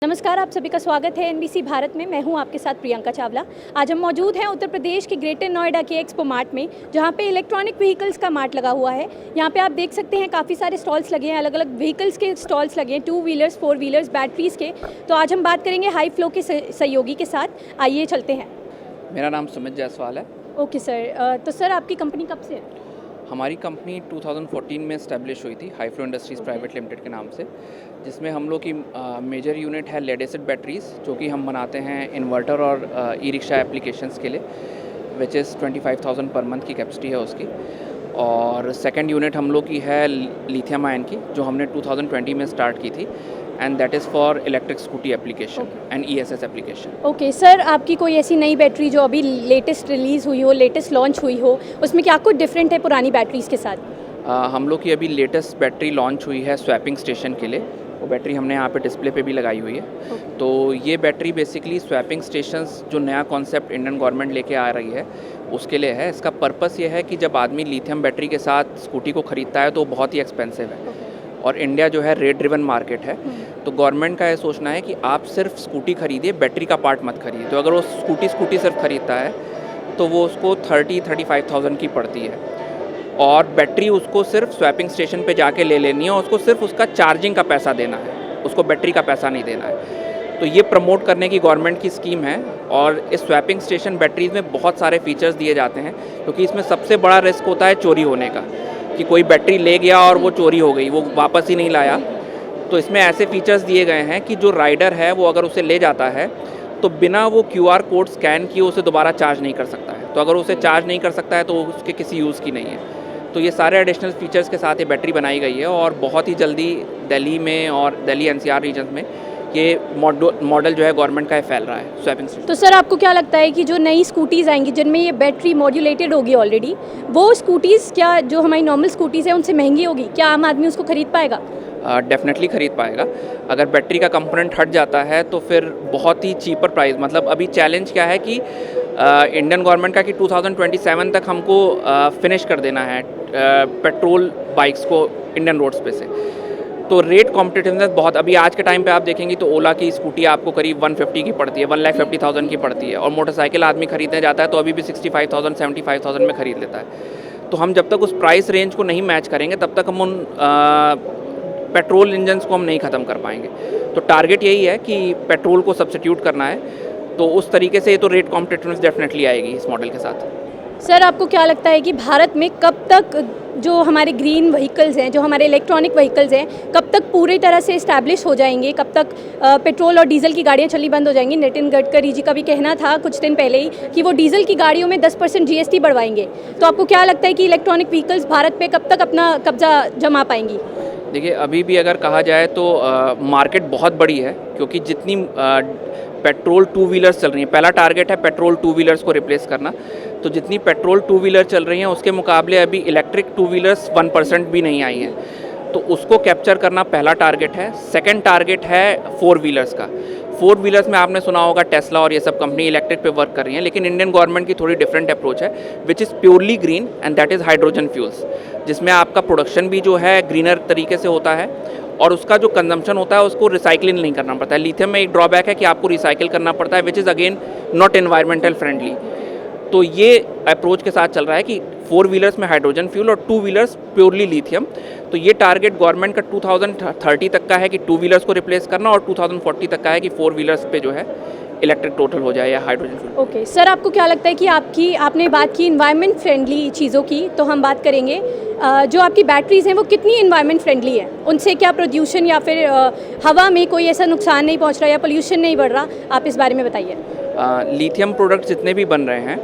नमस्कार, आप सभी का स्वागत है एनबीसी भारत में। मैं हूं आपके साथ प्रियंका चावला। आज हम मौजूद हैं उत्तर प्रदेश के ग्रेटर नोएडा के एक्सपो मार्ट में, जहां पे इलेक्ट्रॉनिक व्हीकल्स का मार्ट लगा हुआ है। यहां पे आप देख सकते हैं काफ़ी सारे स्टॉल्स लगे हैं, अलग अलग व्हीकल्स के स्टॉल्स लगे हैं, 2 व्हीलर्स 4 व्हीलर्स बैटरीज़ के। तो आज हम बात करेंगे हाई फ्लो के सहयोगी के साथ। आइए चलते हैं। मेरा नाम सुमित जायसवाल है। ओके सर, तो सर आपकी कंपनी कब से है? हमारी कंपनी 2014 में इस्टेब्लिश हुई थी, high flow industries private limited के नाम से, जिसमें हम लोग की मेजर यूनिट है लेड एसिड बैटरीज़, जो कि हम बनाते हैं इन्वर्टर और ई रिक्शा एप्लीकेशंस के लिए, विच इज़ 25,000 पर मंथ की कैपेसिटी है उसकी। और सेकंड यूनिट हम लोग की है लिथियम आयन की, जो हमने 2020 में स्टार्ट की थी, and that is for electric scooty application and ESS application. Okay sir, आपकी कोई ऐसी नई बैटरी जो अभी लेटेस्ट रिलीज़ हुई हो, लेटेस्ट लॉन्च हुई हो, उसमें क्या कुछ डिफरेंट है पुरानी बैटरीज़ के साथ? हम लोग की अभी लेटेस्ट बैटरी लॉन्च हुई है स्वैपिंग स्टेशन के लिए। वो बैटरी हमने यहाँ पे डिस्प्ले पे भी लगाई हुई है। तो ये बैटरी बेसिकली स्वैपिंग स्टेशंस, जो नया कॉन्सेप्ट इंडियन गवर्नमेंट लेके आ रही है, उसके लिए है। इसका पर्पस ये है कि जब आदमी लिथियम बैटरी के साथ स्कूटी को ख़रीदता है तो वो बहुत ही एक्सपेंसिव है, और इंडिया जो है रेट ड्रिवन मार्केट है। तो गवर्नमेंट का ये सोचना है कि आप सिर्फ स्कूटी खरीदिए, बैटरी का पार्ट मत खरीदिए। तो अगर वो स्कूटी सिर्फ ख़रीदता है तो वो उसको 35,000 की पड़ती है, और बैटरी उसको सिर्फ स्वैपिंग स्टेशन पे जाके ले लेनी है, और उसको सिर्फ उसका चार्जिंग का पैसा देना है, उसको बैटरी का पैसा नहीं देना है। तो ये प्रमोट करने की गवर्नमेंट की स्कीम है। और इस स्वैपिंग स्टेशन बैटरीज़ में बहुत सारे फीचर्स दिए जाते हैं, क्योंकि इसमें सबसे बड़ा रिस्क होता है चोरी होने का, कि कोई बैटरी ले गया और वो चोरी हो गई, वो वापस ही नहीं लाया। तो इसमें ऐसे फीचर्स दिए गए हैं कि जो राइडर है वो अगर उसे ले जाता है तो बिना वो QR कोड स्कैन किए उसे दोबारा चार्ज नहीं कर सकता है। तो अगर उसे चार्ज नहीं कर सकता है तो उसके किसी यूज़ की नहीं है। तो ये सारे एडिशनल फीचर्स के साथ ये बैटरी बनाई गई है, और बहुत ही जल्दी दिल्ली में और दिल्ली NCR रीजन में ये मॉडल जो है गवर्नमेंट का फैल रहा है स्वैपिंग स्टेशन। तो सर आपको क्या लगता है कि जो नई स्कूटीज़ आएंगी जिनमें ये बैटरी मॉड्यूलेटेड होगी ऑलरेडी, वो स्कूटीज़ क्या जो हमारी नॉर्मल स्कूटीज़ हैं उनसे महंगी होगी? क्या आम आदमी उसको खरीद पाएगा? डेफिनेटली ख़रीद पाएगा। अगर बैटरी का कंपोनेंट हट जाता है तो फिर बहुत ही चीपर प्राइस, मतलब अभी चैलेंज क्या है कि इंडियन गवर्नमेंट का कि 2027 तक हमको फिनिश कर देना है पेट्रोल बाइक्स को इंडियन रोड्स पे से। तो रेट कॉम्पिटिटिवनेस बहुत, अभी आज के टाइम पे आप देखेंगे तो ओला की स्कूटी आपको करीब 150 की पड़ती है, 1,50,000 की पड़ती है, और मोटरसाइकिल आदमी खरीदने जाता है तो अभी भी 65,000 75,000 में ख़रीद लेता है। तो हम जब तक उस प्राइस रेंज को नहीं मैच करेंगे तब तक हम उन पेट्रोल इंजन्स को हम नहीं ख़त्म कर पाएंगे। तो टारगेट यही है कि पेट्रोल को सब्स्टिट्यूट करना है। तो उस तरीके से ये तो रेट कॉम्पिटिटिवनेस डेफिनेटली आएगी इस मॉडल के साथ। सर आपको क्या लगता है कि भारत में कब तक जो हमारे ग्रीन व्हीकल्स हैं, जो हमारे इलेक्ट्रॉनिक व्हीकल्स हैं, कब तक पूरी तरह से इस्टेब्लिश हो जाएंगे? कब तक पेट्रोल और डीजल की गाड़ियाँ चलनी बंद हो जाएंगी? नितिन गडकरी जी का भी कहना था कुछ दिन पहले ही कि वो डीजल की गाड़ियों में 10% GST बढ़वाएंगे। तो आपको क्या लगता है कि इलेक्ट्रॉनिक व्हीकल्स भारत पे कब तक अपना कब्जा जमा पाएंगी? देखिए, अभी भी अगर कहा जाए तो मार्केट बहुत बड़ी है, क्योंकि जितनी पेट्रोल 2 व्हीलर्स चल रही हैं, पहला टारगेट है पेट्रोल 2 व्हीलर्स को रिप्लेस करना। तो जितनी पेट्रोल 2 व्हीलर चल रही हैं उसके मुकाबले अभी इलेक्ट्रिक 2 व्हीलर्स 1% भी नहीं आई हैं। तो उसको कैप्चर करना पहला टारगेट है। सेकंड टारगेट है 4 व्हीलर्स का। 4 व्हीलर्स में आपने सुना होगा टेस्ला और ये सब कंपनी इलेक्ट्रिक पे वर्क कर रही हैं, लेकिन इंडियन गवर्नमेंट की थोड़ी डिफरेंट अप्रोच है, which is purely green, and that is hydrogen fuels, जिसमें आपका प्रोडक्शन भी जो है ग्रीनर तरीके से होता है, और उसका जो कंजम्पशन होता है उसको रिसाइकलिंग नहीं करना पड़ता है। लिथियम में एक ड्रॉबैक है कि आपको रिसाइकिल करना पड़ता है, which is again not environmental friendly. तो ये अप्रोच के साथ चल रहा है कि 4 व्हीलर्स में हाइड्रोजन फ्यूल और 2 व्हीलर्स प्योरली लिथियम। तो ये टारगेट गवर्नमेंट का 2030 तक का है कि 2 व्हीलर्स को रिप्लेस करना, और 2040 तक का है कि 4 व्हीलर्स पे जो है इलेक्ट्रिक टोटल हो जाए या हाइड्रोजन फ्यूल। ओके सर, आपको क्या लगता है कि आपने बात की इन्वायरमेंट फ्रेंडली चीज़ों की, तो हम बात करेंगे जो आपकी बैटरीज़ हैं वो कितनी इन्वायरमेंट फ्रेंडली है? उनसे क्या प्रदूषण या फिर हवा में कोई ऐसा नुकसान नहीं पहुंच रहा या पोल्यूशन नहीं बढ़ रहा? आप इस बारे में बताइए। लिथियम प्रोडक्ट जितने भी बन रहे हैं,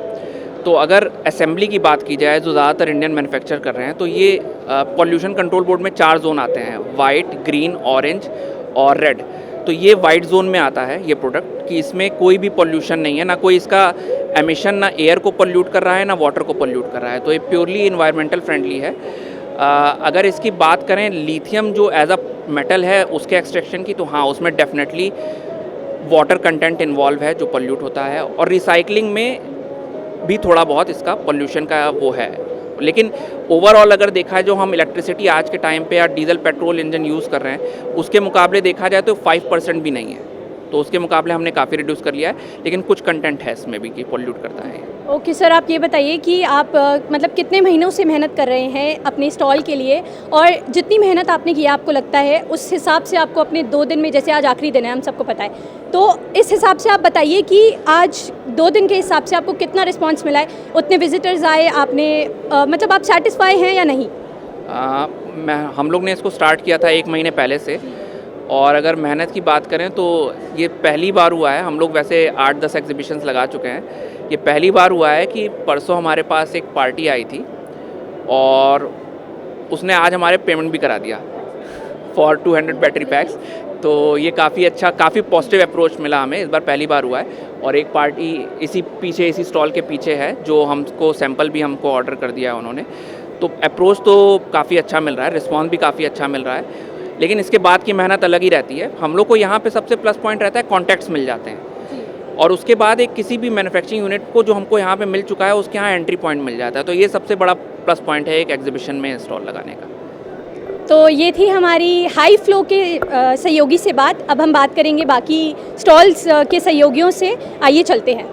तो अगर असेंबली की बात की जाए जो ज़्यादातर इंडियन मैन्युफैक्चर कर रहे हैं, तो ये पॉल्यूशन कंट्रोल बोर्ड में 4 जोन आते हैं, वाइट, ग्रीन, ऑरेंज और रेड। तो ये वाइट जोन में आता है ये प्रोडक्ट, कि इसमें कोई भी पॉल्यूशन नहीं है, ना कोई इसका एमिशन ना एयर को पोल्यूट कर रहा है ना वाटर को पोल्यूट कर रहा है। तो ये प्योरली इन्वायरमेंटल फ्रेंडली है। अगर इसकी बात करें लिथियम जो एज अ मेटल है उसके एक्सट्रैक्शन की, तो हाँ, उसमें डेफिनेटली वाटर कंटेंट इन्वॉल्व है जो पोल्यूट होता है, और रिसाइकलिंग में भी थोड़ा बहुत इसका पोल्यूशन का वो है। लेकिन ओवरऑल अगर देखा है, जो हम इलेक्ट्रिसिटी आज के टाइम पे या डीजल पेट्रोल इंजन यूज़ कर रहे हैं उसके मुकाबले देखा जाए तो 5% भी नहीं है। तो उसके मुकाबले हमने काफ़ी रिड्यूस कर लिया है, लेकिन कुछ कंटेंट है इसमें भी कि पॉल्यूट करता है। ओके सर, आप ये बताइए कि आप मतलब कितने महीनों से मेहनत कर रहे हैं अपने स्टॉल के लिए, और जितनी मेहनत आपने की आपको लगता है उस हिसाब से आपको अपने 2 दिन में, जैसे आज आखिरी दिन है हम सबको पता है, तो इस हिसाब से आप बताइए कि आज 2 दिन के हिसाब से आपको कितना रिस्पांस मिला है, उतने विजिटर्स आए, आपने मतलब आप सेटिस्फाई हैं या नहीं? हम लोग ने इसको स्टार्ट किया था 1 महीने पहले से, और अगर मेहनत की बात करें तो ये पहली बार हुआ है। हम लोग वैसे 8-10 एग्जीबिशंस लगा चुके हैं, ये पहली बार हुआ है कि परसों हमारे पास एक पार्टी आई थी और उसने आज हमारे पेमेंट भी करा दिया फॉर 200 बैटरी पैक्स। तो ये काफ़ी अच्छा, काफ़ी पॉजिटिव अप्रोच मिला हमें, इस बार पहली बार हुआ है। और एक पार्टी इसी स्टॉल के पीछे है जो हमको सैंपल भी हमको ऑर्डर कर दिया है उन्होंने। तो अप्रोच तो काफ़ी अच्छा मिल रहा है, रिस्पॉन्स भी काफ़ी अच्छा मिल रहा है, लेकिन इसके बाद की मेहनत अलग ही रहती है। हम लोग को यहाँ पे सबसे प्लस पॉइंट रहता है, कॉन्टैक्ट्स मिल जाते हैं, और उसके बाद एक किसी भी मैन्युफैक्चरिंग यूनिट को जो हमको यहाँ पे मिल चुका है उसके यहाँ एंट्री पॉइंट मिल जाता है। तो ये सबसे बड़ा प्लस पॉइंट है एक एग्जीबिशन में स्टॉल लगाने का। तो ये थी हमारी हाई फ्लो के सहयोगी से बात। अब हम बात करेंगे बाकी स्टॉल्स के सहयोगियों से। आइए चलते हैं।